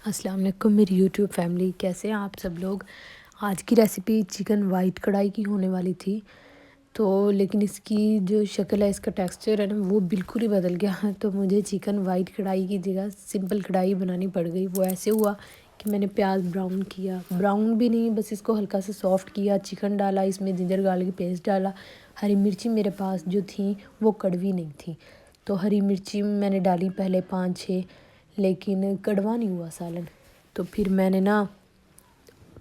السلام علیکم میری یوٹیوب فیملی، کیسے ہیں آپ سب لوگ؟ آج کی ریسیپی چکن وائٹ کڑھائی کی ہونے والی تھی، تو لیکن اس کی جو شکل ہے، اس کا ٹیکسچر ہے نا، وہ بالکل ہی بدل گیا تو مجھے چکن وائٹ کڑھائی کی جگہ سمپل کڑھائی بنانی پڑ گئی۔ وہ ایسے ہوا کہ میں نے پیاز براؤن کیا، براؤن بھی نہیں، بس اس کو ہلکا سا سافٹ کیا، چکن ڈالا، اس میں جنجر گارلک پیسٹ ڈالا، ہری مرچی میرے پاس جو تھیں وہ کڑوی نہیں تھیں، تو ہری مرچی میں نے ڈالی پہلے 5-6، لیکن کڑوا نہیں ہوا سالن، تو پھر میں نے نا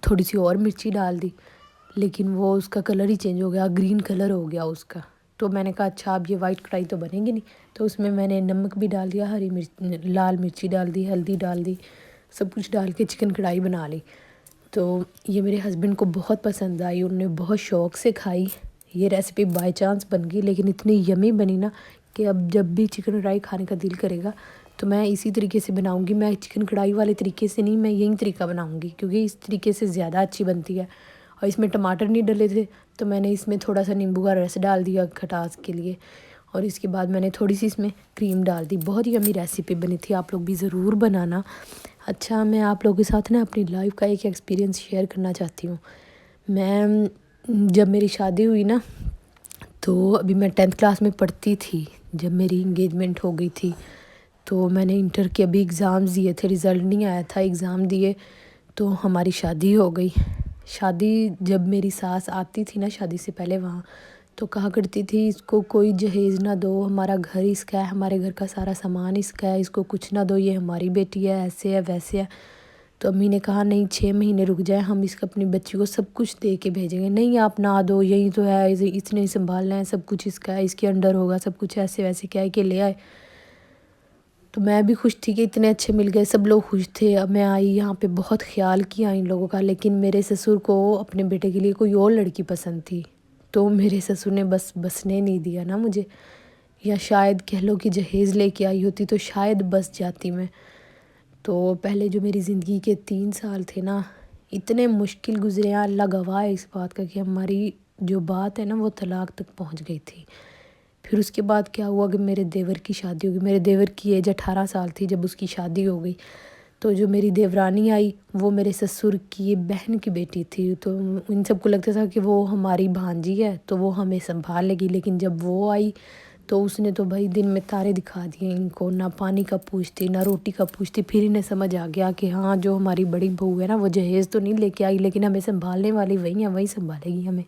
تھوڑی سی اور مرچی ڈال دی، لیکن وہ اس کا کلر ہی چینج ہو گیا، گرین کلر ہو گیا اس کا۔ تو میں نے کہا اچھا اب یہ وائٹ کڑھائی تو بنے گی نہیں، تو اس میں نے نمک بھی ڈال دیا، لال مرچی ڈال دی، ہلدی ڈال دی، سب کچھ ڈال کے چکن کڑھائی بنا لی۔ تو یہ میرے ہسبینڈ کو بہت پسند آئی، انہوں نے بہت شوق سے کھائی۔ یہ ریسیپی بائی چانس بن گئی، لیکن اتنی یمی بنی نا کہ اب جب بھی چکن کڑھائی کھانے کا دل کرے گا تو میں اسی طریقے سے بناؤں گی۔ میں چکن کڑھائی والے طریقے سے نہیں، میں یہی طریقہ بناؤں گی، کیونکہ اس طریقے سے زیادہ اچھی بنتی ہے۔ اور اس میں ٹماٹر نہیں ڈلے تھے، تو میں نے اس میں تھوڑا سا نیمبو کا رس ڈال دیا کھٹاس کے لیے، اور اس کے بعد میں نے تھوڑی سی اس میں کریم ڈال دی۔ بہت یمی ریسیپی بنی تھی، آپ لوگ بھی ضرور بنانا۔ اچھا، میں آپ لوگوں کے ساتھ نا اپنی لائف کا ایک ایکسپیرینس شیئر کرنا چاہتی ہوں۔ میں جب میری شادی ہوئی نا، تو ابھی میں 10th کلاس میں پڑھتی تھی جب میری انگیجمنٹ ہو گئی تھی، تو میں نے انٹر کے ابھی ایگزامز دیے تھے، رزلٹ نہیں آیا تھا، ایگزام دیے تو ہماری شادی ہو گئی۔ شادی جب میری ساس آتی تھی نا شادی سے پہلے وہاں، تو کہا کرتی تھی اس کو کوئی جہیز نہ دو، ہمارا گھر اس کا ہے، ہمارے گھر کا سارا سامان اس کا ہے، اس کو کچھ نہ دو، یہ ہماری بیٹی ہے، ایسے ہے ویسے ہے۔ تو امی نے کہا نہیں 6 مہینے رک جائیں، ہم اس کو اپنی بچی کو سب کچھ دے کے بھیجیں گے۔ نہیں آپ نہ دو، یہی تو ہے، اس نے سنبھالنا ہے، سب کچھ اس کا ہے، اس کے انڈر ہوگا سب کچھ، ایسے ویسے کیا ہے کہ لے آئے۔ تو میں بھی خوش تھی کہ اتنے اچھے مل گئے، سب لوگ خوش تھے۔ اب میں آئی یہاں پہ، بہت خیال کیا ان لوگوں کا، لیکن میرے سسر کو اپنے بیٹے کے لیے کوئی اور لڑکی پسند تھی، تو میرے سسر نے بس بسنے نہیں دیا نا مجھے، یا شاید کہہ لو کہ جہیز لے کے آئی ہوتی تو شاید بس جاتی میں۔ تو پہلے جو میری زندگی کے 3 سال تھے نا، اتنے مشکل گزرے ہیں، اللہ گواہ ہے اس بات کا کہ ہماری جو بات ہے نا وہ طلاق تک پہنچ گئی تھی۔ پھر اس کے بعد کیا ہوا کہ میرے دیور کی شادی ہو گئی۔ میرے دیور کی ایج 18 سال تھی جب اس کی شادی ہو گئی، تو جو میری دیورانی آئی وہ میرے سسر کی بہن کی بیٹی تھی، تو ان سب کو لگتا تھا کہ وہ ہماری بھانجی ہے تو وہ ہمیں سنبھال لے گی، لیکن جب وہ آئی تو اس نے تو بھائی دن میں تارے دکھا دیے ان کو، نہ پانی کا پوچھتی نہ روٹی کا پوچھتی۔ پھر انہیں سمجھ آ گیا کہ ہاں جو ہماری بڑی بہو ہے نا وہ جہیز تو نہیں لے کے آئی، لیکن ہمیں سنبھالنے والی وہی ہیں، وہی سنبھالے گی ہمیں۔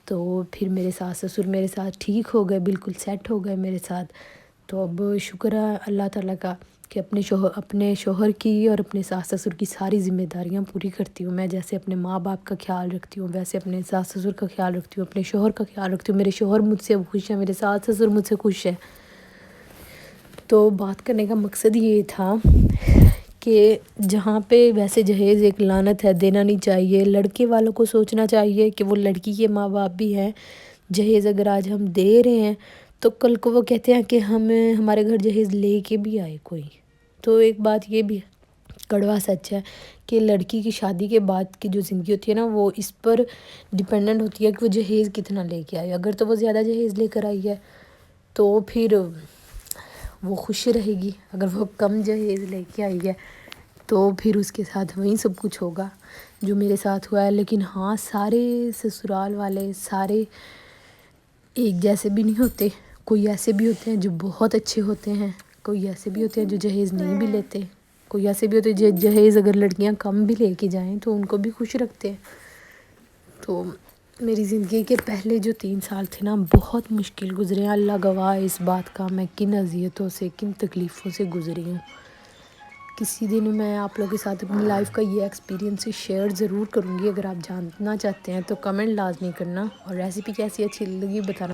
تو پھر میرے ساس سسر میرے ساتھ ٹھیک ہو گئے، بالکل سیٹ ہو گئے میرے ساتھ۔ تو اب شکر ہے اللہ تعالیٰ کا کہ اپنے شوہر کی اور اپنے ساس سسر کی ساری ذمہ داریاں پوری کرتی ہوں میں، جیسے اپنے ماں باپ کا خیال رکھتی ہوں ویسے اپنے ساس سسر کا خیال رکھتی ہوں، اپنے شوہر کا خیال رکھتی ہوں۔ میرے شوہر مجھ سے خوش ہیں، میرے ساس سسر مجھ سے خوش ہیں۔ تو بات کرنے کا مقصد یہ تھا کہ جہاں پہ ویسے جہیز ایک لعنت ہے، دینا نہیں چاہیے، لڑکے والوں کو سوچنا چاہیے کہ وہ لڑکی کے ماں باپ بھی ہیں، جہیز اگر آج ہم دے رہے ہیں تو کل کو وہ کہتے ہیں کہ ہمارے گھر جہیز لے کے بھی آئے کوئی۔ تو ایک بات یہ بھی کڑوا سچ ہے کہ لڑکی کی شادی کے بعد کی جو زندگی ہوتی ہے نا، وہ اس پر ڈیپینڈنٹ ہوتی ہے کہ وہ جہیز کتنا لے کے آئے۔ اگر تو وہ زیادہ جہیز لے کر آئی ہے تو پھر وہ خوش رہے گی، اگر وہ کم جہیز لے کے آئی ہے تو پھر اس کے ساتھ وہیں سب کچھ ہوگا جو میرے ساتھ ہوا ہے۔ لیکن ہاں، سارے سسرال والے سارے ایک جیسے بھی نہیں ہوتے، کوئی ایسے بھی ہوتے ہیں جو بہت اچھے ہوتے ہیں، کوئی ایسے بھی ہوتے ہیں جو جہیز نہیں بھی لیتے، کوئی ایسے بھی ہوتے ہیں جہیز اگر لڑکیاں کم بھی لے کے جائیں تو ان کو بھی خوش رکھتے ہیں۔ تو میری زندگی کے پہلے جو 3 سال تھے نا بہت مشکل گزرے ہیں، اللہ گواہ ہے اس بات کا، میں کن اذیتوں سے کن تکلیفوں سے گزری ہوں۔ کسی دن میں آپ لوگوں کے ساتھ اپنی لائف کا یہ ایکسپیرینس شیئر ضرور کروں گی، اگر آپ جاننا چاہتے ہیں تو کمنٹ لازمی کرنا، اور ریسیپی کیسی اچھی لگی بتانا۔